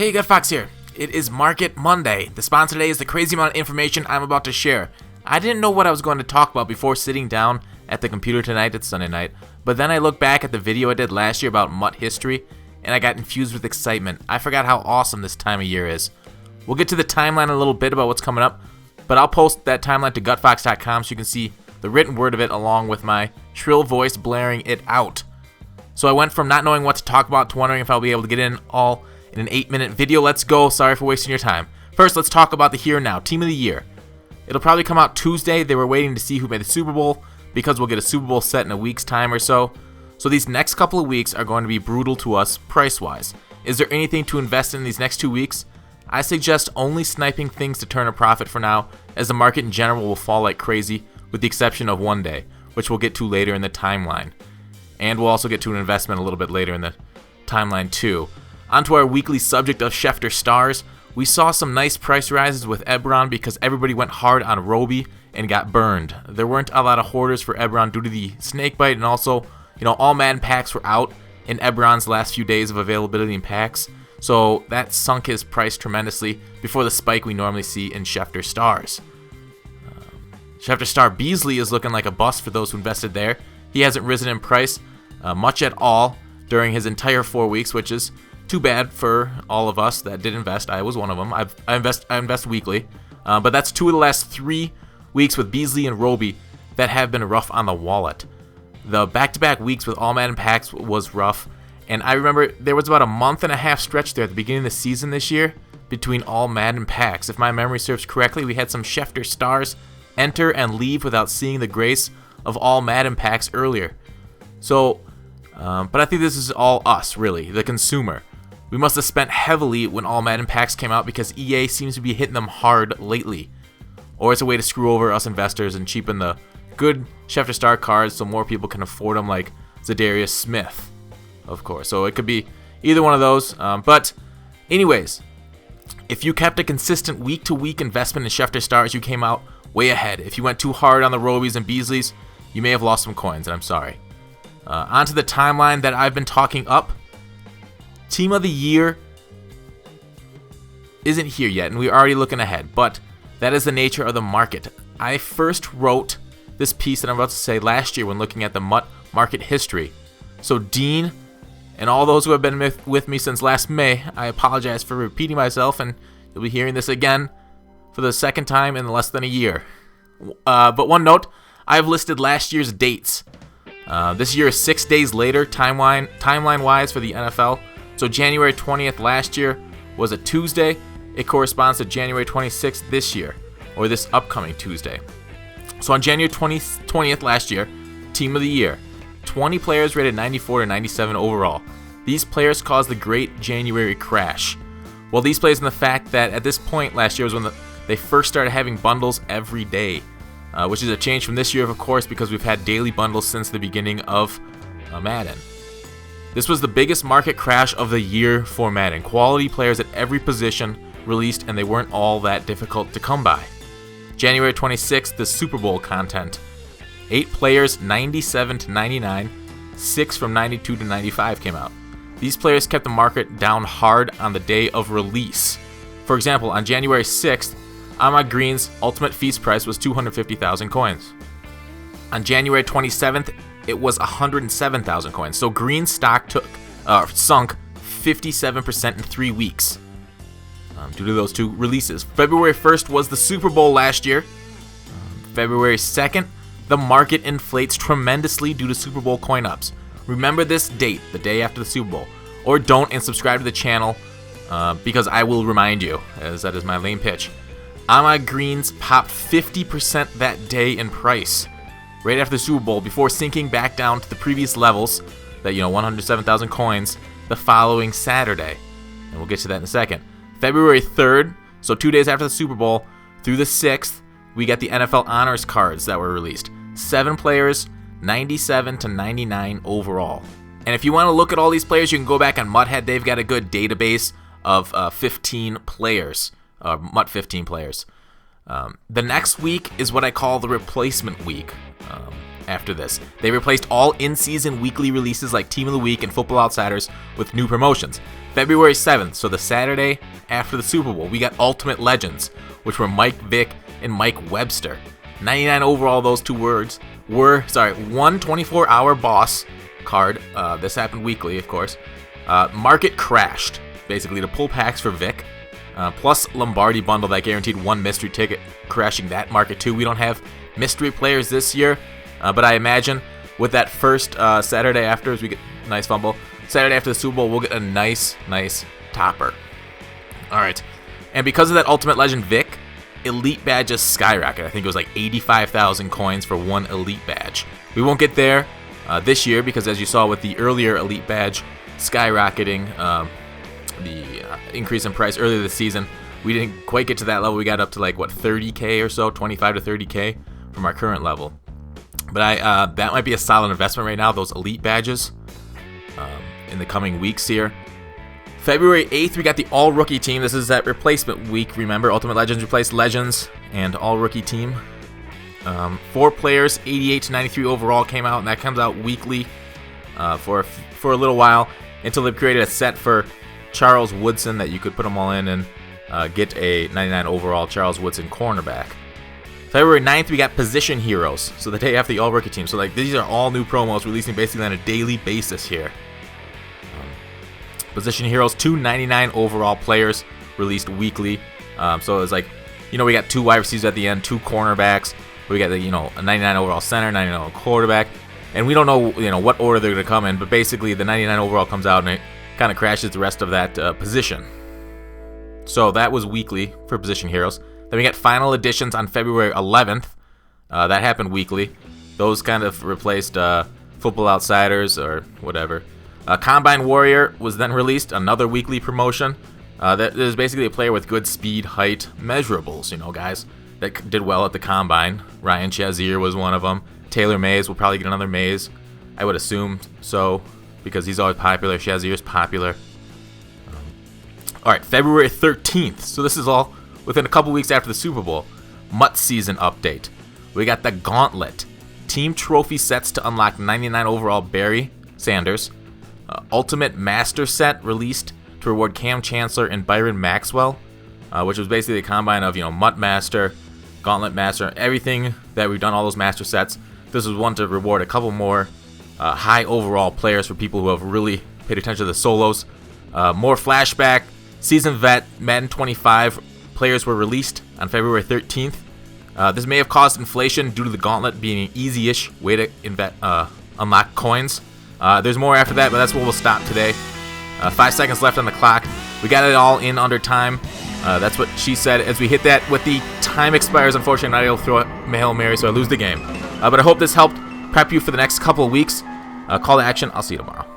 Hey, GutFoxx here. It is Market Monday. The sponsor today is the crazy amount of information I'm about to share. I didn't know what I was going to talk about before sitting down at the computer tonight. It's Sunday night. But then I looked back at the video I did last year about MUT history, and I got infused with excitement. I forgot how awesome this time of year is. We'll get to the timeline in a little bit about what's coming up, but I'll post that timeline to GutFoxx.com so you can see the written word of it along with my shrill voice blaring it out. So I went from not knowing what to talk about to wondering if I'll be able to get in all in an 8-minute video. Let's go. Sorry for wasting your time. First, let's talk about the here and now. Team of the year. It'll probably come out Tuesday. They were waiting to see who made the Super Bowl because we'll get a Super Bowl set in a week's time or so. So these next couple of weeks are going to be brutal to us price-wise. Is there anything to invest in these next 2 weeks? I suggest only sniping things to turn a profit for now, as the market in general will fall like crazy, with the exception of one day, which we'll get to later in the timeline. And we'll also get to an investment a little bit later in the timeline too. Onto our weekly subject of Schefter stars. We saw some nice price rises with Ebron because everybody went hard on Roby and got burned. There weren't a lot of hoarders for Ebron due to the snake bite, and also, all Madden packs were out in Ebron's last few days of availability in packs. So that sunk his price tremendously before the spike we normally see in Schefter stars. Schefter star Beasley is looking like a bust for those who invested there. He hasn't risen in price much at all during his entire 4 weeks, which is too bad for all of us that did invest. I was one of them. I invest weekly, but that's 2 of the last 3 weeks with Beasley and Roby that have been rough on the wallet. The back-to-back weeks with all Madden packs was rough, and I remember there was about a month and a half stretch there at the beginning of the season this year between all Madden packs. If my memory serves correctly, we had some Schefter stars enter and leave without seeing the grace of all Madden packs earlier. So, but I think this is all us, really, the consumer. We must have spent heavily when all Madden packs came out because EA seems to be hitting them hard lately. Or it's a way to screw over us investors and cheapen the good Schefter star cards so more people can afford them, like Zadarius Smith, of course. So it could be either one of those. But anyways, if you kept a consistent week-to-week investment in Schefter stars, you came out way ahead. If you went too hard on the Robies and Beasleys, you may have lost some coins, and I'm sorry. Onto the timeline that I've been talking up. Team of the year isn't here yet, and we're already looking ahead, but that is the nature of the market. I first wrote this piece that I'm about to say last year when looking at the MUT market history. So Dean and all those who have been with me since last May, I apologize for repeating myself, and you'll be hearing this again for the second time in less than a year. But one note, I've listed last year's dates. This year is 6 days later, timeline-wise for the NFL. So January 20th last year was a Tuesday. It corresponds to January 26th this year, or this upcoming Tuesday. So on January 20th last year, Team of the Year, 20 players rated 94 to 97 overall. These players caused the great January crash. Well, these plays in the fact that at this point last year was when they first started having bundles every day, which is a change from this year, of course, because we've had daily bundles since the beginning of Madden. This was the biggest market crash of the year for Madden. Quality players at every position released, and they weren't all that difficult to come by. January 26th, the Super Bowl content. 8 players, 97 to 99. 6 from 92 to 95 came out. These players kept the market down hard on the day of release. For example, on January 6th, Ahmad Green's ultimate feast price was 250,000 coins. On January 27th, it was 107,000 coins. So Green's stock sunk 57% in 3 weeks due to those 2 releases. February 1st was the Super Bowl last year. February 2nd, the market inflates tremendously due to Super Bowl coin ups. Remember this date, the day after the Super Bowl. Or don't, and subscribe to the channel because I will remind you, as that is my lame pitch. Ahmad Green's popped 50% that day in price right after the Super Bowl before sinking back down to the previous levels, that 107,000 coins, the following Saturday. And we'll get to that in a second. February 3rd, so 2 days after the Super Bowl, through the 6th, we got the NFL Honors cards that were released. 7 players, 97 to 99 overall. And if you want to look at all these players, you can go back on MUThead. They've got a good database of 15 players, MUT 15 players. The next week is what I call the replacement week. After this, they replaced all in-season weekly releases like Team of the Week and Football Outsiders with new promotions. February 7th, so the Saturday after the Super Bowl, we got Ultimate Legends, which were Mike Vick and Mike Webster. 99 overall, those two words were, one 24-hour boss card. This happened weekly, of course. Market crashed, basically, to pull packs for Vic. Plus Lombardi bundle that guaranteed one mystery ticket, crashing that market too. We don't have mystery players this year, but I imagine with that first Saturday after, as we get nice fumble, Saturday after the Super Bowl, we'll get a nice topper. All right, and because of that Ultimate Legend Vic, Elite badges skyrocket. I think it was like 85,000 coins for one Elite badge. We won't get there this year because, as you saw with the earlier Elite badge skyrocketing, the increase in price earlier this season, we didn't quite get to that level. We got up to like, what, 30k or so, 25 to 30k from our current level. But that might be a solid investment right now, those Elite badges, in the coming weeks here. February 8th, we got the All-Rookie team. This is that replacement week, remember? Ultimate Legends replaced Legends and All-Rookie team. 4 players, 88 to 93 overall came out, and that comes out weekly for a little while until they've created a set for Charles Woodson that you could put them all in and get a 99 overall Charles Woodson cornerback. February 9th, we got Position Heroes, so the day after the All-Rookie team. So like these are all new promos releasing basically on a daily basis here. Position Heroes, 2 99 overall players released weekly. So it was like, we got 2 wide receivers at the end, 2 cornerbacks. We got a 99 overall center, 99 overall quarterback, and we don't know what order they're going to come in. But basically, the 99 overall comes out and it kind of crashes the rest of that position. So that was weekly for Position Heroes. Then we got Final Editions on February 11th. That happened weekly. Those kind of replaced Football Outsiders or whatever. Combine Warrior was then released, another weekly promotion. That is basically a player with good speed, height, measurables, guys that did well at the Combine. Ryan Shazier was one of them. Taylor Mays will probably get another Mays. I would assume so, because he's always popular. Shazier's popular. All right, February 13th. So this is all within a couple weeks after the Super Bowl. MUT season update. We got the Gauntlet. Team trophy sets to unlock 99 overall Barry Sanders. Ultimate Master set released to reward Cam Chancellor and Byron Maxwell, which was basically a combine of MUT Master, Gauntlet Master, everything that we've done, all those Master sets. This was one to reward a couple more high overall players for people who have really paid attention to the solos. More flashback, season vet, Madden 25 players were released on February 13th. This may have caused inflation due to the Gauntlet being an easy-ish way to unlock coins. There's more after that, but that's where we'll stop today. 5 seconds left on the clock. We got it all in under time. That's what she said. As we hit that, with the time expires, unfortunately, I'm not able to throw a Hail Mary, so I lose the game. But I hope this helped prep you for the next couple of weeks. Call to action. I'll see you tomorrow.